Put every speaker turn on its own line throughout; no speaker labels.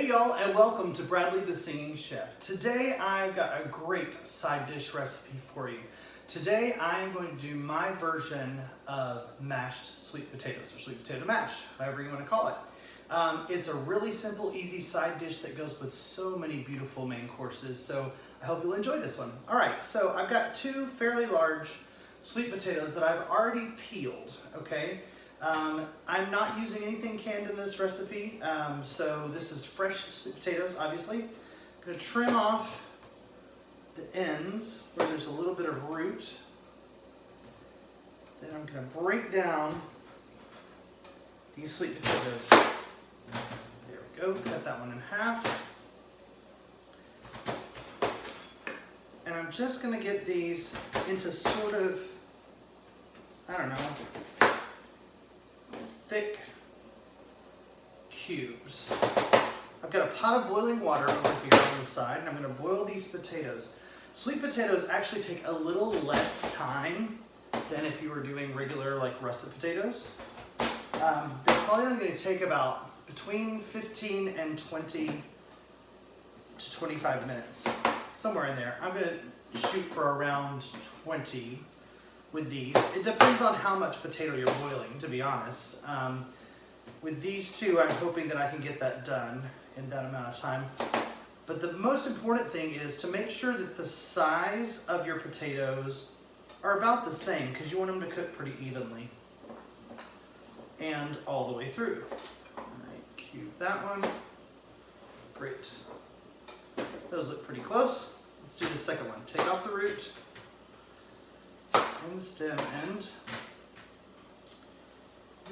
Hey y'all, and welcome to Bradley the Singing Chef. Today I've got a great side dish recipe for you. Today I am going to do my version of mashed sweet potatoes, or sweet potato mash, however you want to call it. It's a really simple, easy side dish that goes with so many beautiful main courses, so I hope you'll enjoy this one. Alright, so I've got two fairly large sweet potatoes that I've already peeled, okay? I'm not using anything canned in this recipe, so this is fresh sweet potatoes, obviously. I'm going to trim off the ends where there's a little bit of root. Then I'm going to break down these sweet potatoes. There we go, cut that one in half. And I'm just going to get these into sort of, I don't know, thick cubes. I've got a pot of boiling water over here on the side, and I'm going to boil these potatoes. Sweet potatoes actually take a little less time than if you were doing regular like russet potatoes. They're probably only going to take about between 15 and 20 to 25 minutes, somewhere in there. I'm going to shoot for around 20 with these. It depends on how much potato you're boiling, to be honest. With these two, I'm hoping that I can get that done in that amount of time. But the most important thing is to make sure that the size of your potatoes are about the same, because you want them to cook pretty evenly and all the way through. All right, cube that one. Great. Those look pretty close. Let's do the second one. Take off the root and the stem end.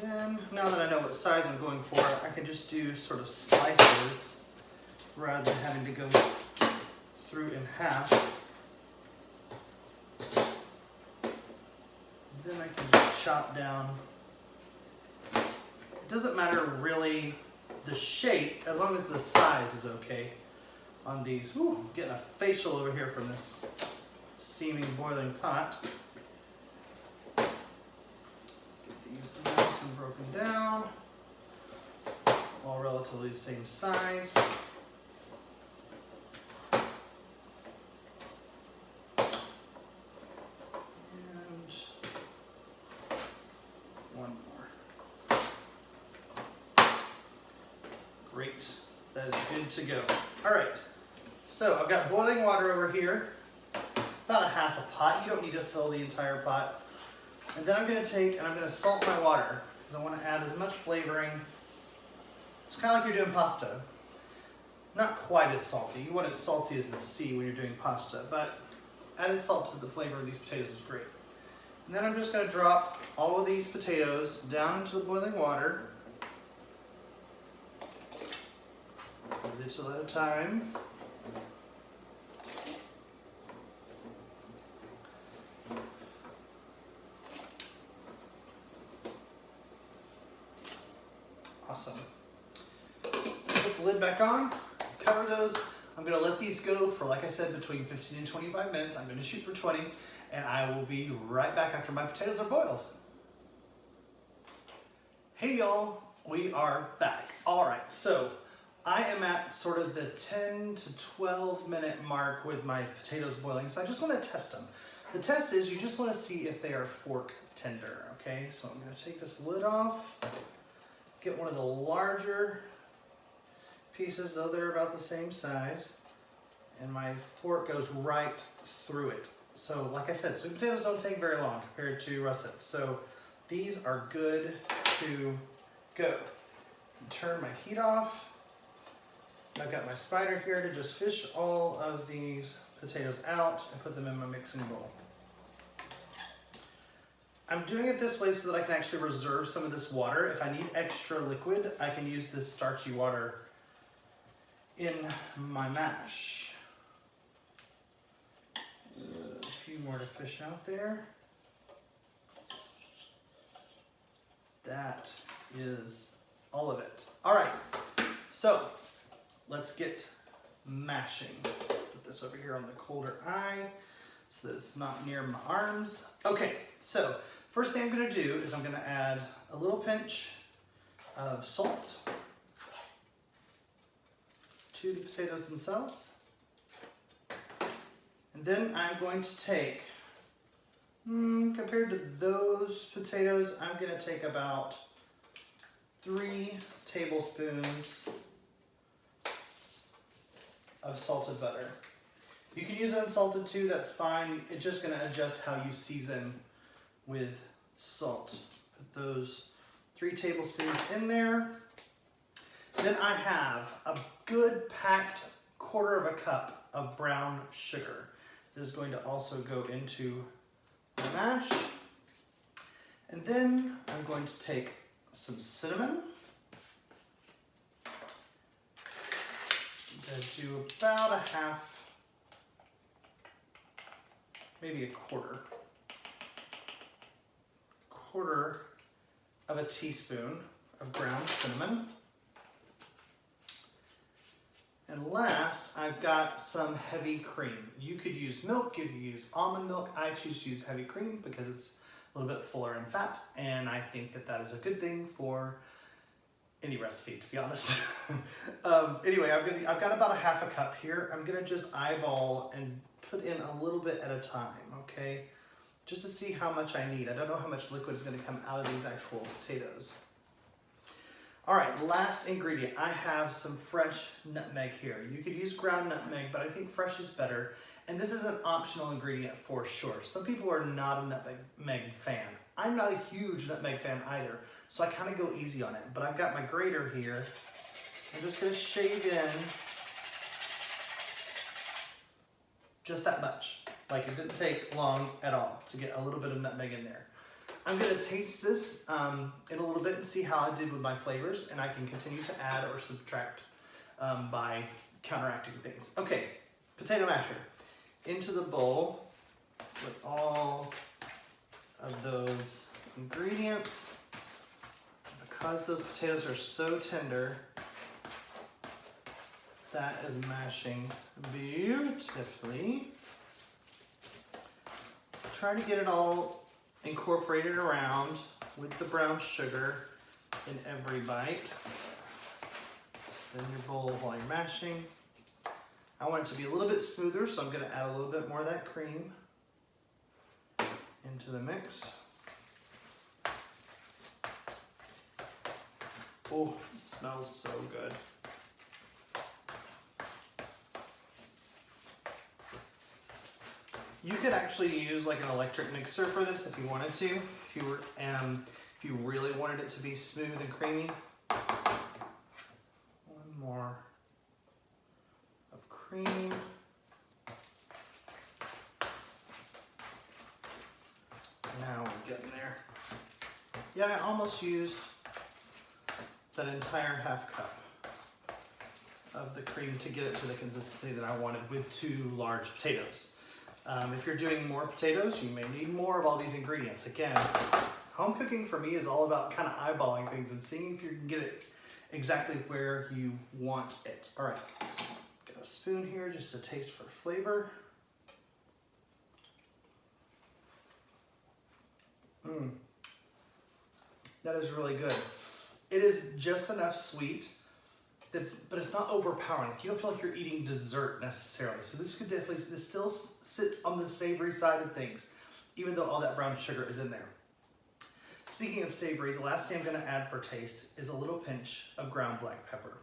Then, now that I know what size I'm going for, I can just do sort of slices rather than having to go through in half. Then I can just chop down. It doesn't matter really the shape, as long as the size is okay on these. Ooh, I'm getting a facial over here from this steaming, boiling pot. These nice and broken down, all relatively the same size. And one more. Great, that is good to go. All right, so I've got boiling water over here, about a half a pot. You don't need to fill the entire pot. And then I'm going to take and I'm going to salt my water because I want to add as much flavoring. It's kind of like you're doing pasta. Not quite as salty. You want it salty as the sea when you're doing pasta, but added salt to the flavor of these potatoes is great. And then I'm just going to drop all of these potatoes down into the boiling water. A little at a time. Awesome. Put the lid back on, cover those. I'm going to let these go for, like I said, between 15 and 25 minutes. I'm going to shoot for 20, and I will be right back after my potatoes are boiled. Hey y'all, we are back. All right, so I am at sort of the 10 to 12 minute mark with my potatoes boiling, so I just want to test them. The test is you just want to see if they are fork tender, okay? So I'm going to take this lid off. Get one of the larger pieces, though they're about the same size, and my fork goes right through it. So like I said, sweet potatoes don't take very long compared to russets, so these are good to go. Turn my heat off. I've got my spider here to just fish all of these potatoes out and put them in my mixing bowl. I'm doing it this way so that I can actually reserve some of this water. If I need extra liquid, I can use this starchy water in my mash. A few more to fish out there. That is all of it. All right, so let's get mashing. Put this over here on the colder eye so that it's not near my arms. Okay, so first thing I'm going to do is I'm going to add a little pinch of salt. to the potatoes themselves. And then I'm going to take, compared to those potatoes, I'm going to take about 3 tablespoons of salted butter. You can use unsalted too, that's fine. It's just going to adjust how you season with salt. Put those 3 tablespoons in there. Then I have a good packed 1/4 cup of brown sugar. This is going to also go into the mash. And then I'm going to take some cinnamon. I'm going to do about a half, maybe a quarter of a teaspoon of ground cinnamon. And last, I've got some heavy cream. You could use milk, you could use almond milk. I choose to use heavy cream because it's a little bit fuller in fat, and I think that that is a good thing for any recipe, to be honest. Anyway, I've got about a half a cup here. I'm gonna just eyeball and put in a little bit at a time, okay? Just to see how much I need. I don't know how much liquid is gonna come out of these actual potatoes. All right, last ingredient. I have some fresh nutmeg here. You could use ground nutmeg, but I think fresh is better. And this is an optional ingredient for sure. Some people are not a nutmeg fan. I'm not a huge nutmeg fan either, so I kind of go easy on it. But I've got my grater here. I'm just gonna shave in just that much. Like it didn't take long at all to get a little bit of nutmeg in there. I'm gonna taste this in a little bit and see how I did with my flavors, and I can continue to add or subtract by counteracting things. Okay, potato masher. Into the bowl with all of those ingredients. Because those potatoes are so tender, that is mashing beautifully. Try to get it all incorporated around with the brown sugar in every bite. Spin your bowl while you're mashing. I want it to be a little bit smoother, so I'm going to add a little bit more of that cream into the mix. Oh, it smells so good. You could actually use like an electric mixer for this if you wanted to. If you really wanted it to be smooth and creamy. One more of cream. Now we're getting there. Yeah, I almost used that entire half cup of the cream to get it to the consistency that I wanted with 2 large potatoes. If you're doing more potatoes, you may need more of all these ingredients. Again, home cooking for me is all about kind of eyeballing things and seeing if you can get it exactly where you want it. All right, got a spoon here just to taste for flavor. That is really good. It is just enough sweet, but it's not overpowering. Like you don't feel like you're eating dessert necessarily. So this still sits on the savory side of things, even though all that brown sugar is in there. Speaking of savory, the last thing I'm gonna add for taste is a little pinch of ground black pepper.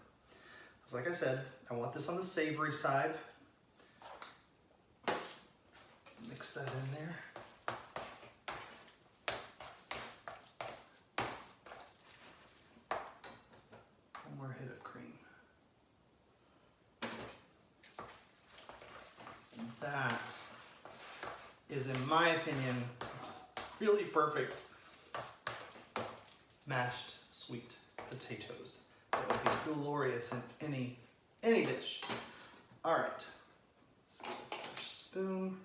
Because like I said, I want this on the savory side. Mix that in there. One more hit of cream. That is, in my opinion, really perfect mashed sweet potatoes. That would be glorious in any dish. All right, let's get a fresh spoon.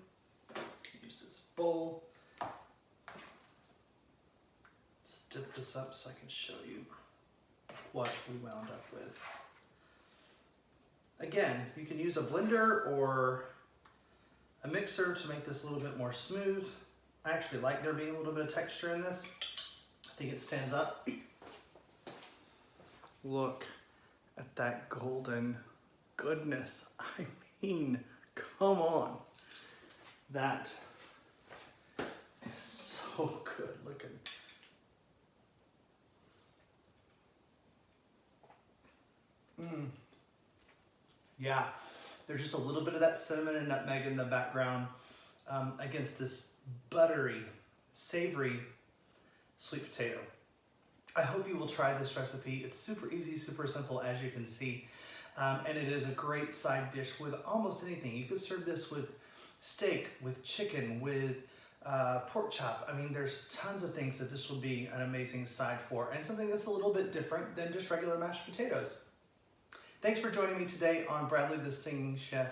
Use this bowl. Let's dip this up so I can show you what we wound up with. Again, you can use a blender or a mixer to make this a little bit more smooth. I actually like there being a little bit of texture in this. I think it stands up. Look at that golden goodness. I mean, come on. That is so good looking. Yeah, there's just a little bit of that cinnamon and nutmeg in the background against this buttery, savory sweet potato. I hope you will try this recipe. It's super easy, super simple, as you can see. And it is a great side dish with almost anything. You could serve this with steak, with chicken, with pork chop. I mean, there's tons of things that this will be an amazing side for, and something that's a little bit different than just regular mashed potatoes. Thanks for joining me today on Bradley the Singing Chef.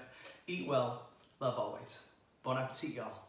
Eat well, love always. Bon appetit, y'all.